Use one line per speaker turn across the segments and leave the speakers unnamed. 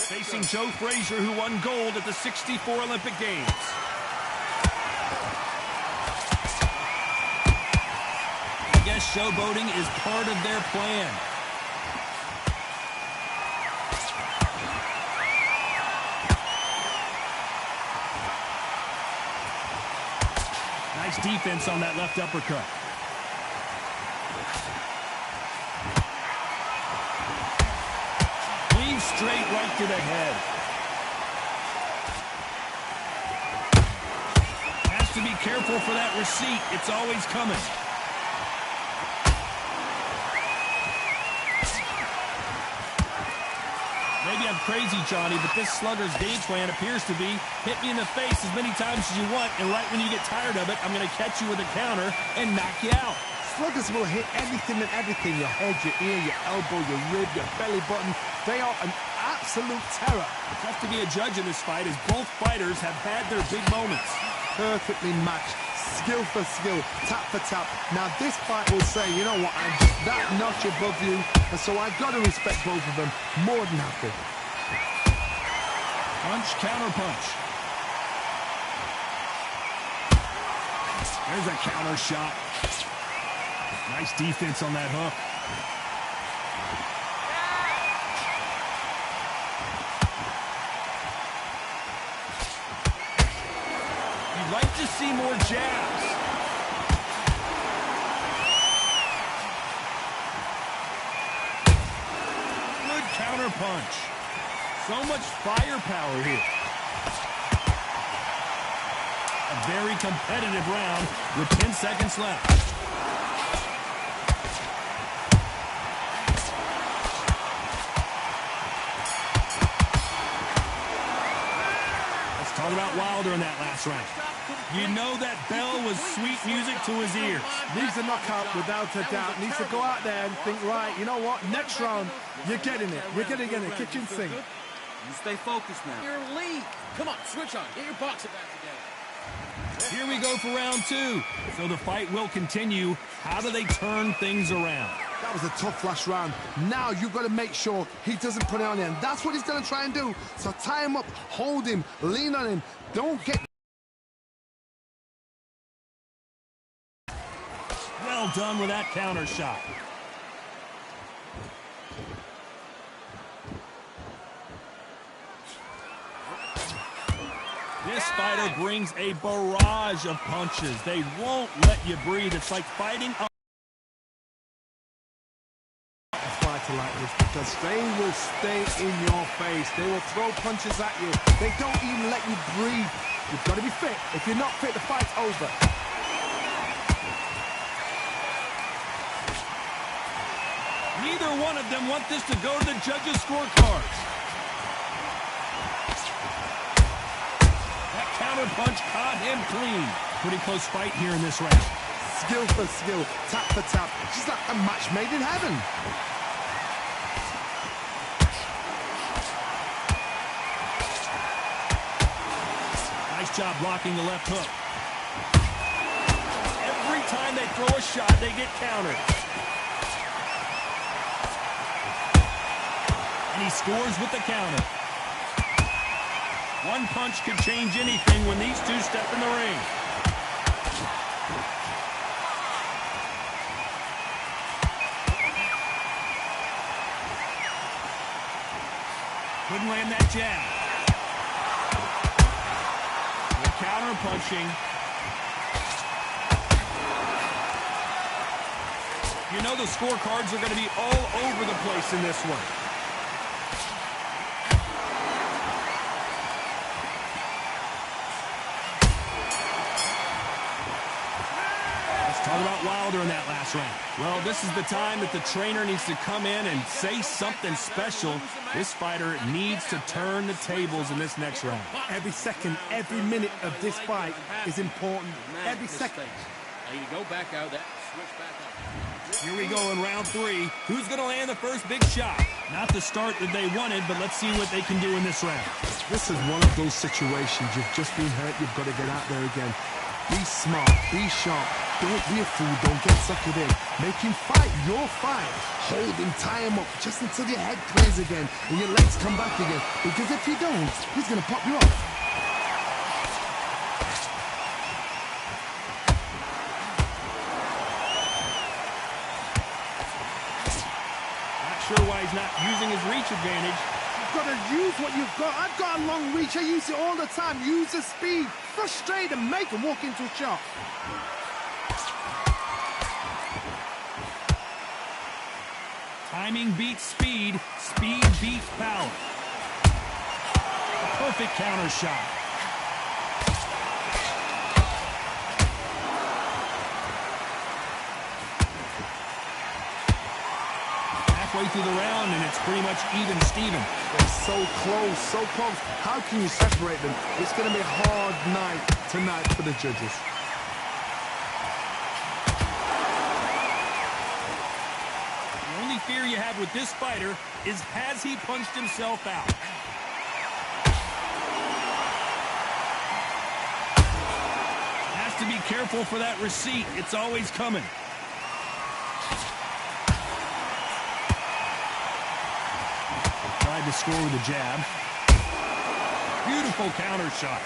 Facing Joe Frazier, who won gold at the '64 Olympic Games. I guess showboating is part of their plan. Nice defense on that left uppercut. Clean straight right to the head. Has to be careful for that receipt. It's always coming. Maybe I'm crazy, Johnny, but this slugger's game plan appears to be hit me in the face as many times as you want, and right when you get tired of it, I'm going to catch you with a counter and knock you out.
Sluggers will hit anything and everything. Your head, your ear, your elbow, your rib, your belly button. They are an absolute terror.
Tough to be a judge in this fight as both fighters have had their big moments.
Perfectly matched. Skill for skill, tap for tap. Now this fight will say, you know what, I'm just that notch above you, and so I've got to respect both of them more than happy.
Punch, counter punch. There's a counter shot. Nice defense on that hook. You'd like to see more jabs. Good counter punch. So much firepower here. A very competitive round with 10 seconds left. Talk about Wilder in that last round. You know that bell was sweet music to his ears.
Needs a knockout without a doubt. Needs to go out there and think, right, you know what, next round, you're getting it. You're going to get it. Kitchen sink.
You stay focused now. Your lead. Come on, switch on. Get your boxing back together.
Here we go for round two. So the fight will continue. How do they turn things around?
That was a tough last round. Now you've got to make sure he doesn't put it on him. That's what he's going to try and do. So tie him up, hold him, lean on him. Don't get...
Well done with that counter shot. This fighter brings a barrage of punches. They won't let you breathe. It's like fighting a
like this, because they will stay in your face. They will throw punches at you. They don't even let you breathe. You've got to be fit. If you're not fit, the fight's over.
Neither one of them want this to go to the judges' scorecards. That counter punch caught him clean. Pretty close fight here in this round.
Skill for skill, tap for tap. Just like a match made in heaven.
Nice job blocking the left hook. Every time they throw a shot, they get countered. And he scores with the counter. One punch could change anything when these two step in the ring. Couldn't land that jab. Counter punching. You know the scorecards are going to be all over the place in this one. Let's talk about Wilder in that last round. Well, this is the time that the trainer needs to come in and say something special. This fighter needs to turn the tables in this next round.
Every second, every minute of this fight is important. Every second.
Now you go back out there, switch back up.
Here we go in round three. Who's going to land the first big shot? Not the start that they wanted, but let's see what they can do in this round.
This is one of those situations. You've just been hurt. You've got to get out there again. Be smart, be sharp. Don't be a fool, don't get suckered in. Make him fight your fight. Hold him, tie him up, just until your head clears again and your legs come back again. Because if you don't, he's going to pop you off.
Not sure why he's not using his reach advantage.
You've got to use what you've got. I've got a long reach. I use it all the time. Use the speed. Frustrate and make him walk into a shot.
Timing beats speed. Speed beats power. A perfect counter shot. Halfway through the round, and it's pretty much even Steven.
They're so close, so close. How can you separate them? It's going to be a hard night tonight for the judges.
The only fear you have with this fighter is, has he punched himself out? Has to be careful for that receipt. It's always coming. Tried to score with a jab. Beautiful counter shot.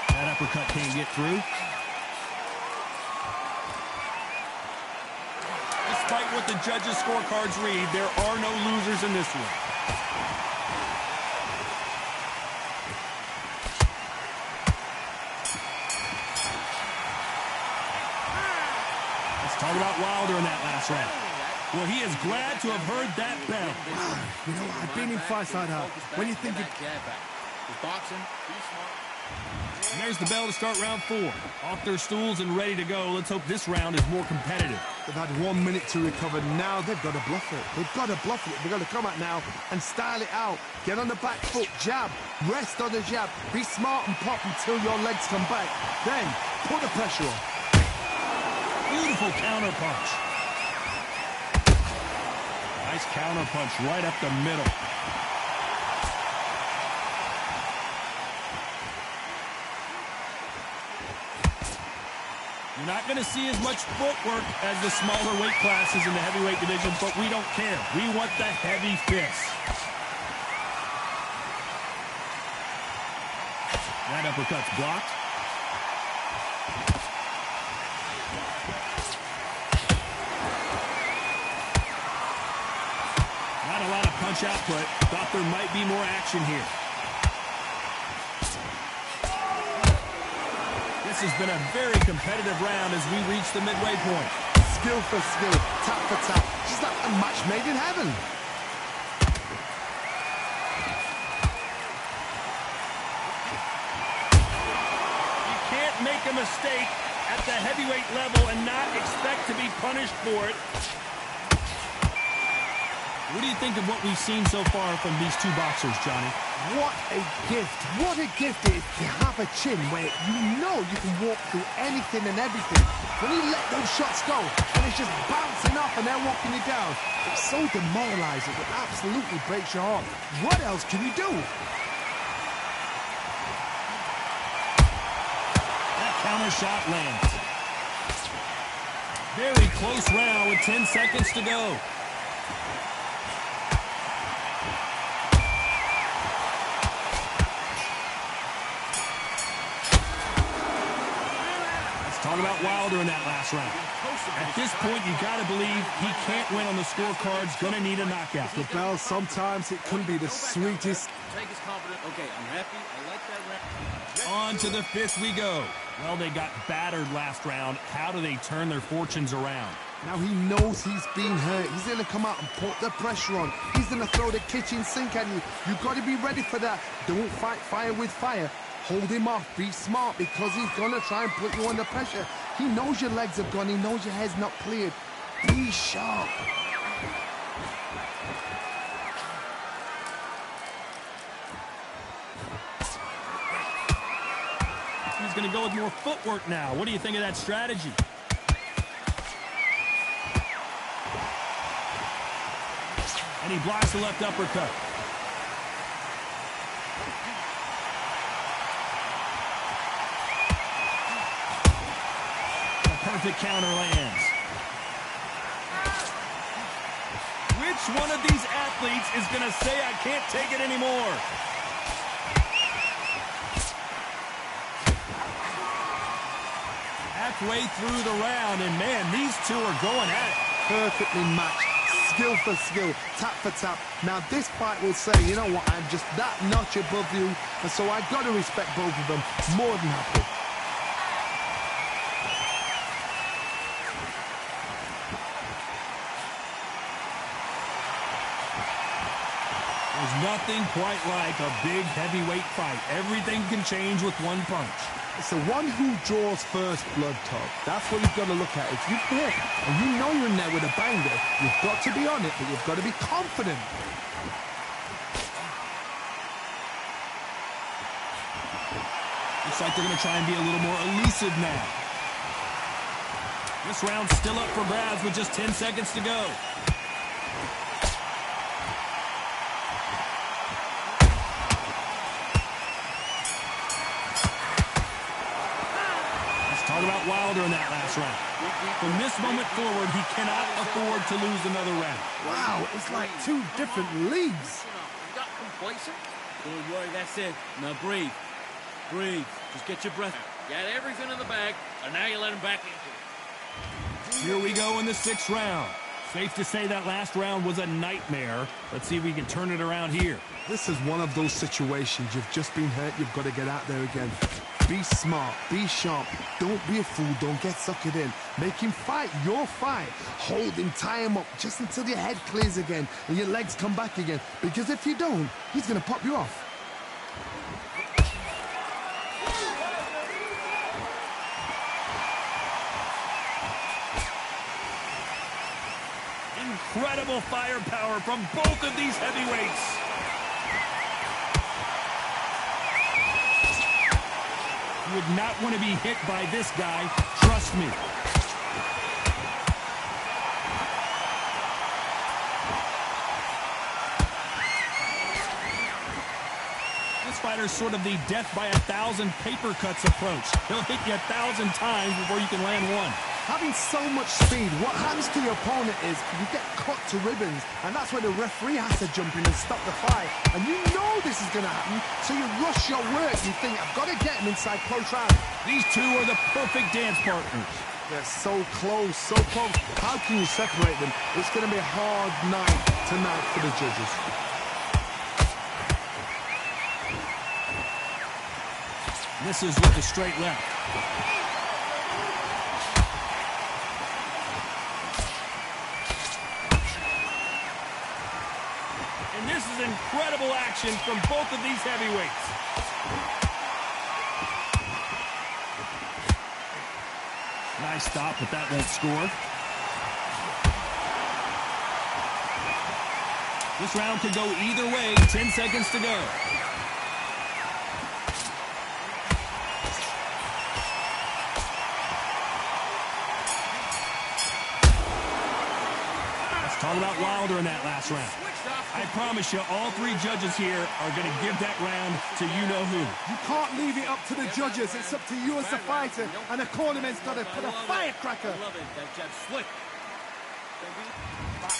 That uppercut can't get through. Despite what the judges' scorecards read, there are no losers in this one. Let's talk about Wilder in that last round. Well, he is glad to have heard that bell.
You know, I've been in fights like that. When you think
boxing, be smart.
And there's the bell to start round 4. Off their stools and ready to go. Let's hope this round is more competitive.
they've had 1 minute to recover, now they've got to bluff it. They've got to bluff it. They've got to come out now and style it out. Get on the back foot, jab, rest on the jab. Be smart and pop until your legs come back. Then, put the pressure on.
Beautiful counter punch. Nice counter punch right up the middle. You're not going to see as much footwork as the smaller weight classes in the heavyweight division, but we don't care. We want the heavy fists. That uppercut's blocked. Not a lot of punch output. Thought there might be more action here. This has been a very competitive round as we reach the midway point.
Skill for skill, tap for tap. Just like a match made in heaven.
You can't make a mistake at the heavyweight level and not expect to be punished for it. What do you think of what we've seen so far from these two boxers, Johnny?
What a gift. What a gift it is to have a chin where you know you can walk through anything and everything. When you let those shots go and it's just bouncing off and they're walking you down, it's so demoralizing. It absolutely breaks your heart. What else can you do?
That counter shot lands. Very close round with 10 seconds to go. Talk about Wilder in that last round. At this point, you got to believe he can't win on the scorecards. Going to need a knockout.
The bell, sometimes it can be the sweetest.
Take his confidence. Okay, I'm happy. I like that round.
On to the 5th we go. Well, they got battered last round. How do they turn their fortunes around?
Now he knows he's being hurt. He's going to come out and put the pressure on. He's going to throw the kitchen sink at you. You've got to be ready for that. Don't fight fire with fire. Hold him off. Be smart because he's going to try and put you under pressure. He knows your legs have gone. He knows your head's not cleared. Be sharp.
He's going to go with more footwork now. What do you think of that strategy? And he blocks the left uppercut. perfect counter lands. Which one of these athletes is going to say, I can't take it anymore? Halfway through the round, and man, these two are going at it.
Perfectly matched, skill for skill, tap for tap. Now this fight will say, you know what, I'm just that notch above you, and so I got to respect both of them more than happy.
There's nothing quite like a big heavyweight fight. Everything can change with one punch.
It's the one who draws first blood, Todd. That's what you've got to look at. If you hit and you know you're in there with a banger, you've got to be on it, but you've got to be confident.
Looks like they're going to try and be a little more elusive now. This round's still up for grabs with just 10 seconds to go. Talk about Wilder in that last round. From this moment forward, he cannot afford to lose another round.
Wow, it's like two different leagues.
You got complacent? Don't worry, that's it. Now breathe. Breathe. Just get your breath out. Got everything in the bag, and now you let him back into it.
Here we go in the 6th round. Safe to say that last round was a nightmare. Let's see if we can turn it around here.
This is one of those situations. You've just been hurt. You've got to get out there again. Be smart. Be sharp. Don't be a fool. Don't get suckered in. Make him fight your fight. Hold him. Tie him up just until your head clears again and your legs come back again. Because if you don't, he's going to pop you off.
Incredible firepower from both of these heavyweights. You would not want to be hit by this guy, trust me. This fighter's sort of the death by 1,000 paper cuts approach. He'll hit you 1,000 times before you can land one.
Having so much speed, what happens to your opponent is you get cut to ribbons, and that's where the referee has to jump in and stop the fight. And you know this is going to happen, so you rush your work. You think, I've got to get him inside close round.
These two are the perfect dance partners.
They're so close, so close. How can you separate them? It's going to be a hard night tonight for the judges.
This is with the straight left. And this is incredible action from both of these heavyweights. Nice stop, but that won't score. This round could go either way. 10 seconds to go. Let's talk about Wilder in that last round. I promise you, all three judges here are going to give that round to you-know-who.
You can't leave it up to the judges. It's up to you as the fighter, and the cornerman's got to put a firecracker.
I love it. That jab slick.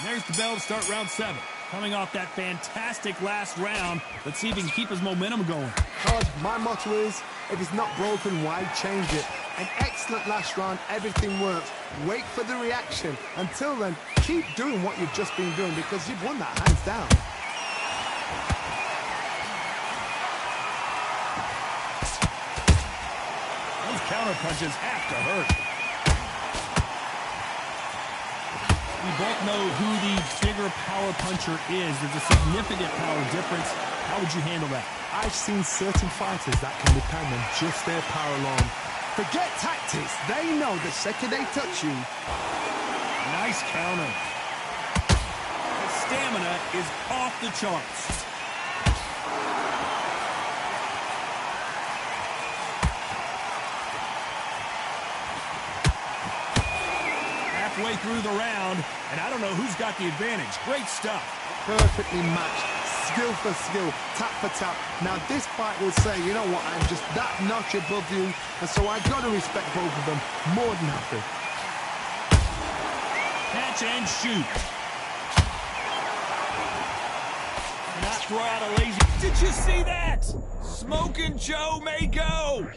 There's the bell to start round 7. Coming off that fantastic last round, let's see if he can keep his momentum going.
Todd, my motto is, if it's not broken, why change it? An excellent last round, everything works. Wait for the reaction. Until then, keep doing what you've just been doing because you've won that hands down.
Those counter punches have to hurt. We both know who the bigger power puncher is. There's a significant power difference. How would you handle that?
I've seen certain fighters that can depend on just their power alone. Forget tactics. They know the second they touch you.
Nice counter. The stamina is off the charts. Halfway through the round, and I don't know who's got the advantage. Great stuff.
Perfectly matched. Skill for skill, tap for tap. Now this fight will say, you know what, I'm just that notch above you, and so I got to respect both of them more than happy.
catch and shoot. Cannot throw out a lazy. Did you see that? Smoking Joe may go.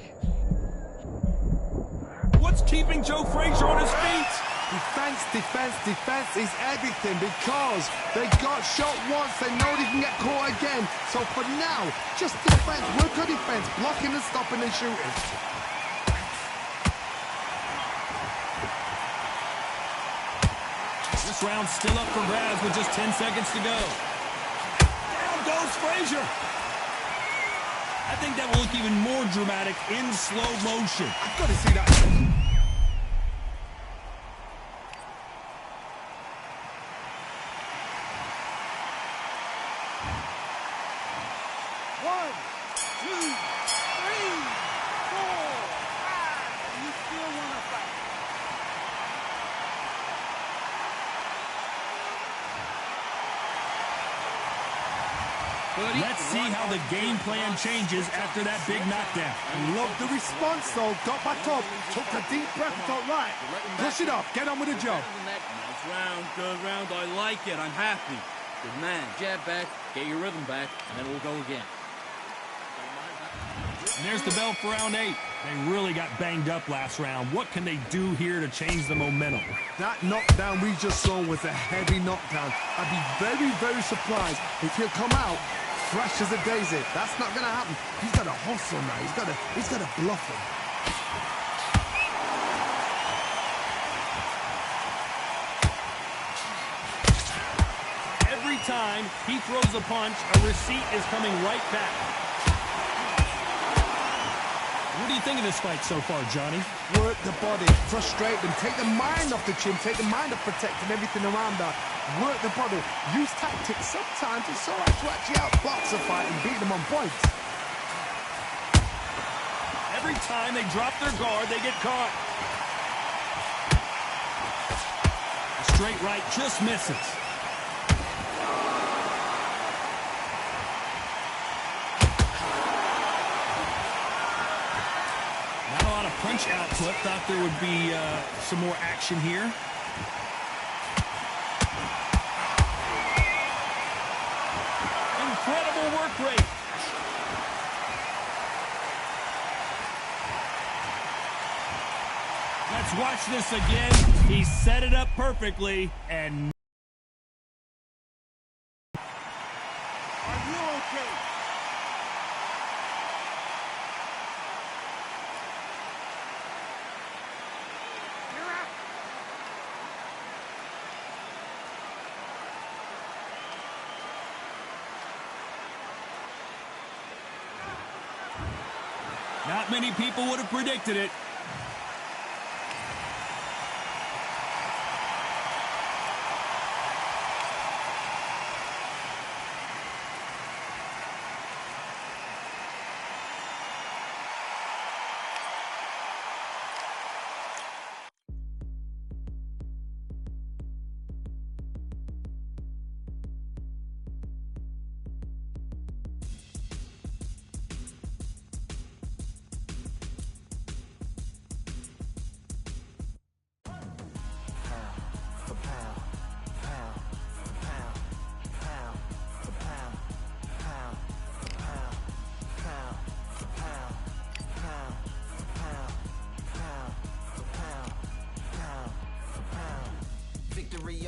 What's keeping Joe Frazier on his feet?
Defense, defense, defense is everything because they got shot once, they know they can get caught again. So for now, just defense, work on defense, blocking and stopping and shooting.
This round's still up for grabs with just 10 seconds to go. Down goes Frazier. I think that will look even more dramatic in slow motion.
I've got to see that.
Let's see how the game plan changes after that big knockdown.
Love the response, though. Got back up, took a deep breath, thought, right, push it off, get on with the job.
Nice round, good round. I like it. I'm happy. Good man. Jab back, get your rhythm back, and then we'll go again.
And there's the bell for round 8. They really got banged up last round. What can they do here to change the momentum?
That knockdown we just saw was a heavy knockdown. I'd be very, very surprised if he'll come out fresh as a daisy. That's not going to happen. He's got to hustle now. He's got to bluff him.
Every time he throws a punch, a receipt is coming right back. What do you think of this fight so far, Johnny?
Work the body, frustrate them, take the mind off the chin, take the mind off protecting everything around that. Work the body, use tactics. Sometimes it's all right to actually outbox a fight and beat them on points.
Every time they drop their guard, they get caught. A straight right just misses. Punch output. Thought there would be some more action here. Incredible work rate. Let's watch this again. He set it up perfectly and...
Are you okay?
Not many people would have predicted it.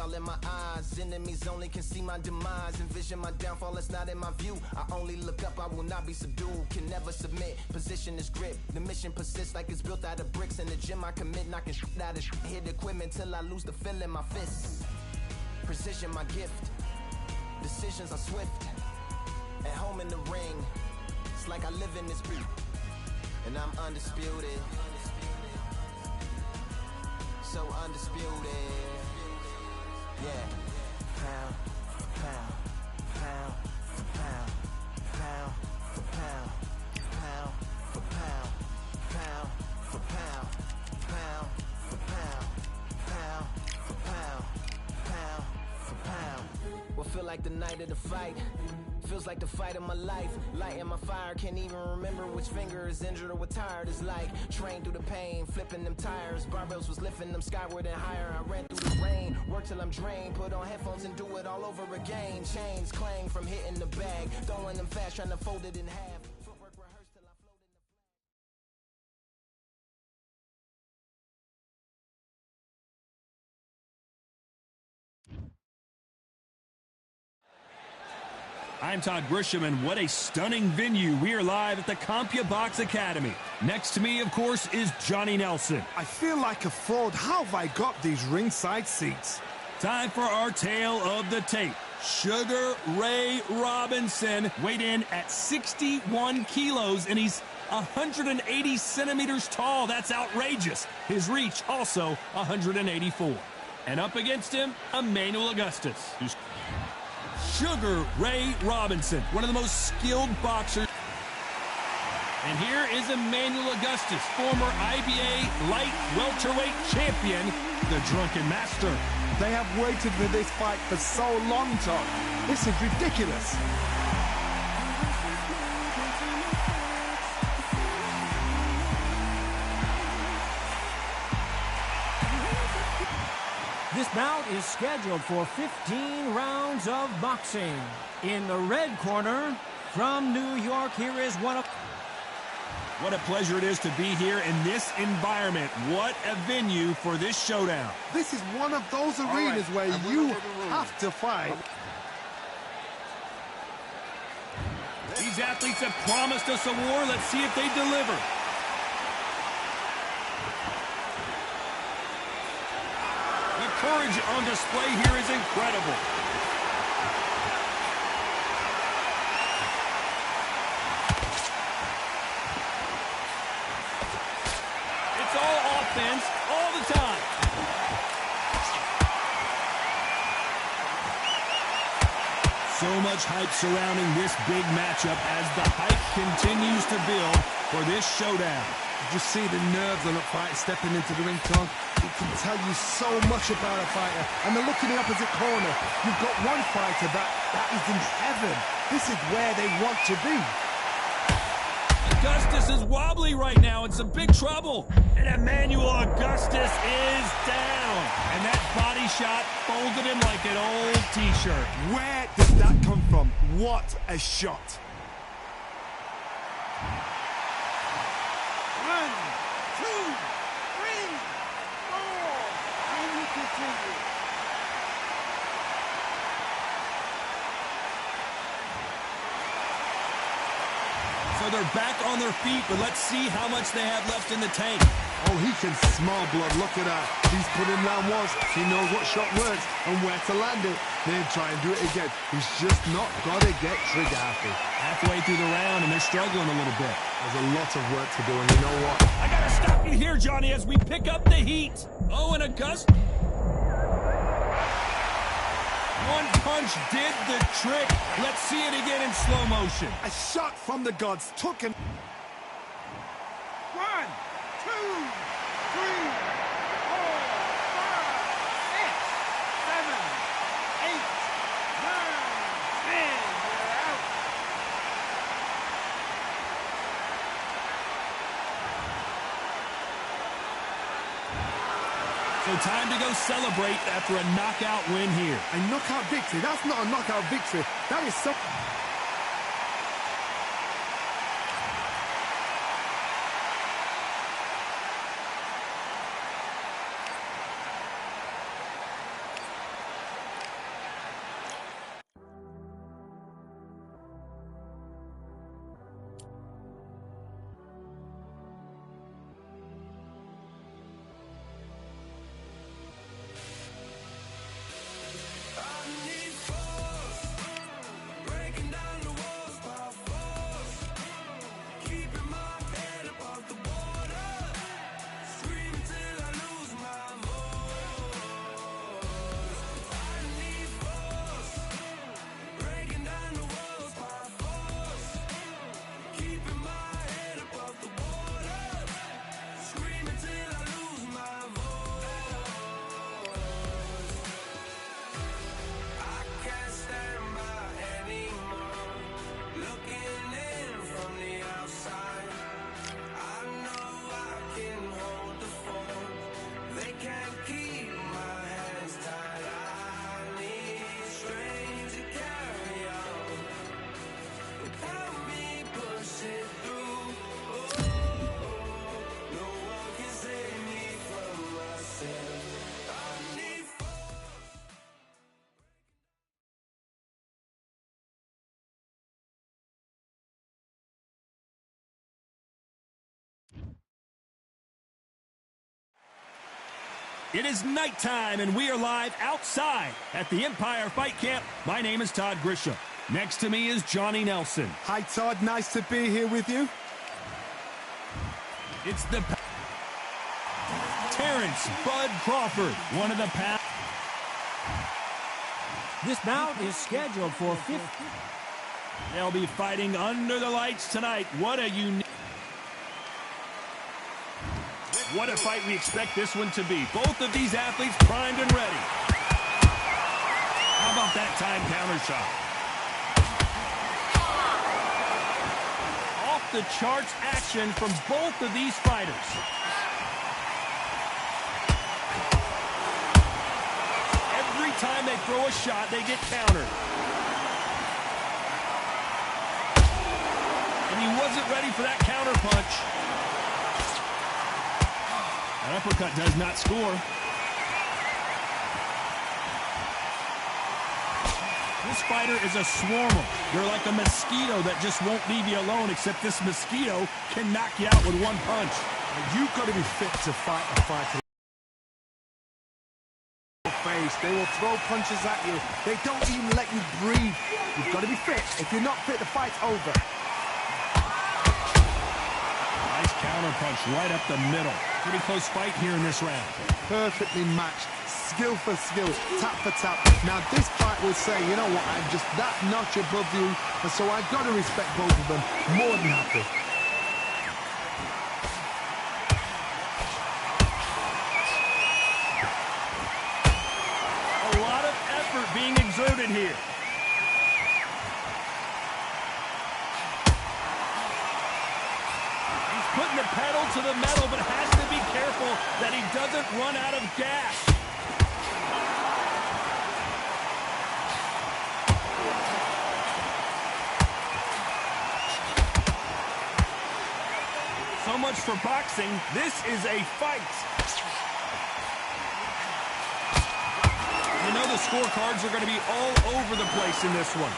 All in my eyes, enemies only can see my demise. Envision my downfall, it's not in my view. I only look up, I will not be subdued. Can never submit, position is grip. The mission persists like it's built out of bricks. In the gym I commit, knocking shit out of shit. Hit equipment till I lose the feel in my fists. Precision my gift, decisions are swift. At home in the ring, it's like I live in this beat. And I'm undisputed, so undisputed. Yeah, pound for pound, pound for pound, pound for pound, pound for pound, pound for pound, pound for pound, pound for pound, pound for pound. What feel like the night of the fight? Feels like the fight of my life. Lighting my fire, can't even remember which finger is injured or what tired is like. Train through the pain, flipping them tires. Barbells was lifting them skyward and higher. I ran through the rain, work till I'm drained. Put on headphones and do it all over again. Chains clang from hitting the bag. Throwing them fast, trying to fold it in half. Footwork rehearsed till I floated in the
I'm Todd Grisham, and what a stunning venue. We are live at the CompuBox Academy. Next to me, of course, is Johnny Nelson.
I feel like a fraud. How have I got these ringside seats?
Time for our tale of the tape. Sugar Ray Robinson weighed in at 61 kilos, and he's 180 centimeters tall. That's outrageous. His reach also 184. And up against him, Emmanuel Augustus, who's Sugar Ray Robinson, one of the most skilled boxers. And here is Emmanuel Augustus, former IBA light welterweight champion, the Drunken Master.
They have waited for this fight for so long, Tom. This is ridiculous.
This bout is scheduled for 15 rounds of boxing. In the red corner, from New York, here is one of...
What a pleasure it is to be here in this environment. What a venue for this showdown.
This is one of those arenas where you have to fight.
These athletes have promised us a war. Let's see if they deliver. The courage on display here is incredible. It's all offense all the time. So much hype surrounding this big matchup as the hype continues to build for this showdown.
You just see the nerves on a fight stepping into the ring, Tom. It can tell you so much about a fighter. And then look in the opposite corner. You've got one fighter that is in heaven. This is where they want to be.
Augustus is wobbly right now in some big trouble. And Emmanuel Augustus is down. And that body shot folded him like an old t-shirt.
Where did that come from? What a shot.
1, 2, 3, 4. And you continue.
So they're back on their feet, but let's see how much they have left in the tank.
Oh, he can smell blood. Look at that. He's put in round once. He knows what shot works and where to land it. Then try and do it again. He's just not got to get trigger happy.
Halfway through the round, and they're struggling a little bit.
There's a lot of work to do, and you know what?
I gotta stop you here, Johnny, as we pick up the heat. Oh, and Augustus. One punch did the trick. Let's see it again in slow motion.
A shot from the gods took him.
1, 2, 3, 4, 5, 6, 7, 8, 9, 10. You're out.
So time to go celebrate after a knockout win here.
A knockout victory. That's not a knockout victory. That is something.
breaking down
It is nighttime, and we are live outside at the Empire Fight Camp. My name is Todd Grisham. Next to me is Johnny Nelson.
Hi, Todd. Nice to be here with you.
It's the Terrence Bud Crawford, one of the past.
This bout is scheduled for 50.
They'll be fighting under the lights tonight. What a unique... What a fight we expect this one to be. Both of these athletes primed and ready. How about that time counter shot? Off the charts action from both of these fighters. Every time they throw a shot, they get countered. And he wasn't ready for that counter punch. An uppercut does not score. This fighter is a swarmer. They're like a mosquito that just won't leave you alone, except this mosquito can knock you out with one punch.
You've got to be fit to fight a fight. They will throw punches at you. They don't even let you breathe. You've got to be fit. If you're not fit, the fight's over.
Nice counter punch right up the middle. Pretty close fight here in this round.
Perfectly matched. Skill for skill. Tap for tap. Now, this fight will say, you know what, I'm just that notch above you, and so I've got to respect both of them. More than happy.
A lot of effort being exerted here. Putting the pedal to the metal, but has to be careful that he doesn't run out of gas. So much for boxing. This is a fight. You know the scorecards are going to be all over the place in this one.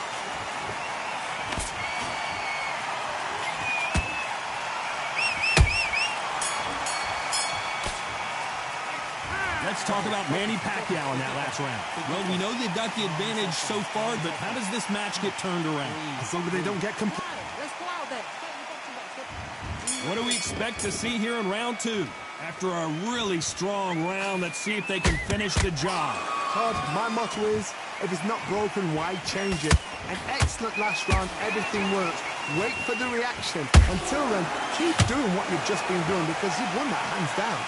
Let's talk about Manny Pacquiao in that last round. Well, we know they've got the advantage so far, but how does this match get turned around?
As long as they don't get complete.
What do we expect to see here in round two? After a really strong round, let's see if they can finish the job.
Todd, my motto is, if it's not broken, why change it? An excellent last round, everything works. Wait for the reaction. Until then, keep doing what you've just been doing because you've won that hands down.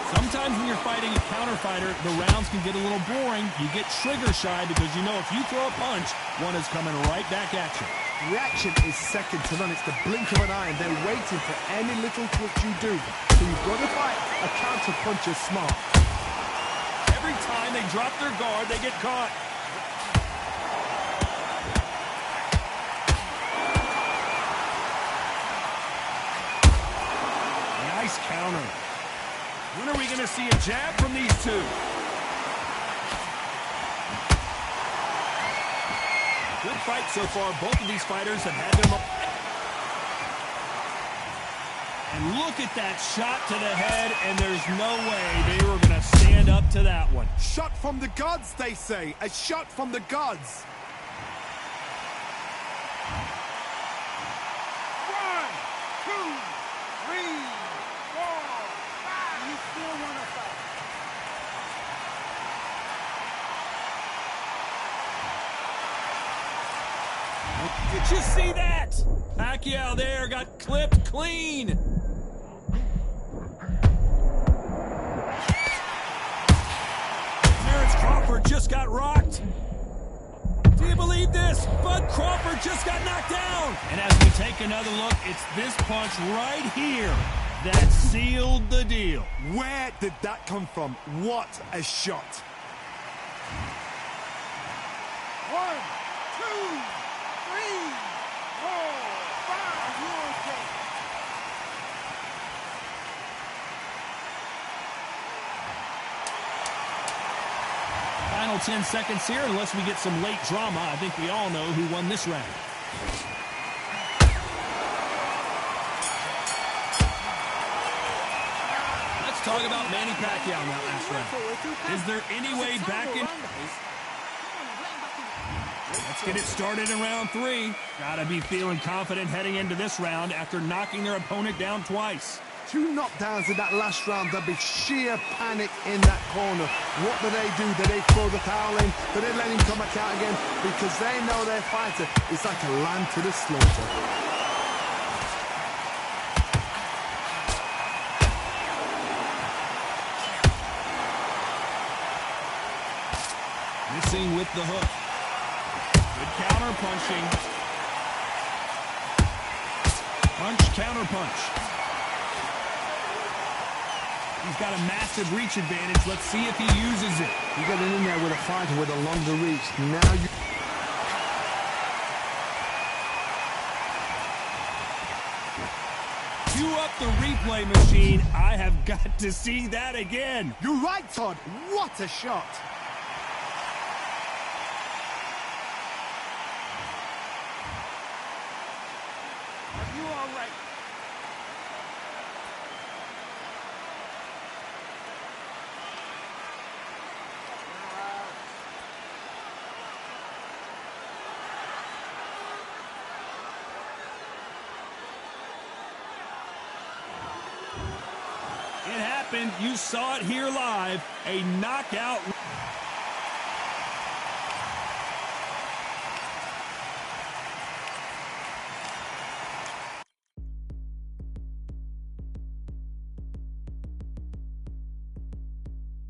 Sometimes when you're fighting a counter fighter, the rounds can get a little boring. You get trigger shy because you know if you throw a punch, one is coming right back at you.
Reaction is second to none. It's the blink of an eye, and they're waiting for any little twitch you do. So you've got to fight a counter puncher smart.
Every time they drop their guard, they get caught. Nice counter. When are we going to see a jab from these two? Good fight so far. Both of these fighters have had them. And look at that shot to the head, and there's no way they were going to stand up to that one.
Shot from the gods, they say. A shot from the gods.
1, 2, 3, 4, 5. You still want to fight?
Did you see that? Pacquiao there got clipped clean. Terrence Crawford just got rocked. Do you believe this? Bud Crawford just got knocked down. And as we take another look, it's this punch right here that sealed the deal.
Where did that come from? What a shot.
1, 2, 3, 4, 5. You're okay.
Final 10 seconds here, unless we get some late drama. I think we all know who won this round. talk about Manny Pacquiao in that last round. Is there any way back in? Let's get it started in round 3. Gotta be feeling confident heading into this round after knocking their opponent down twice.
2 knockdowns in that last round. There'll be sheer panic in that corner. What do? Do they throw the towel in? Do they let him come back out again? Because they know their fighter is like a lamb to the slaughter.
Missing with the hook. Good counter punching. Punch, counter punch. He's got a massive reach advantage. Let's see if he uses it.
You're getting in there with a fighter with a longer reach. Now you...
Cue up the replay machine. I have got to see that again.
You're right, Todd. What a shot.
Are you all right?
It happened. You saw it here live. A knockout.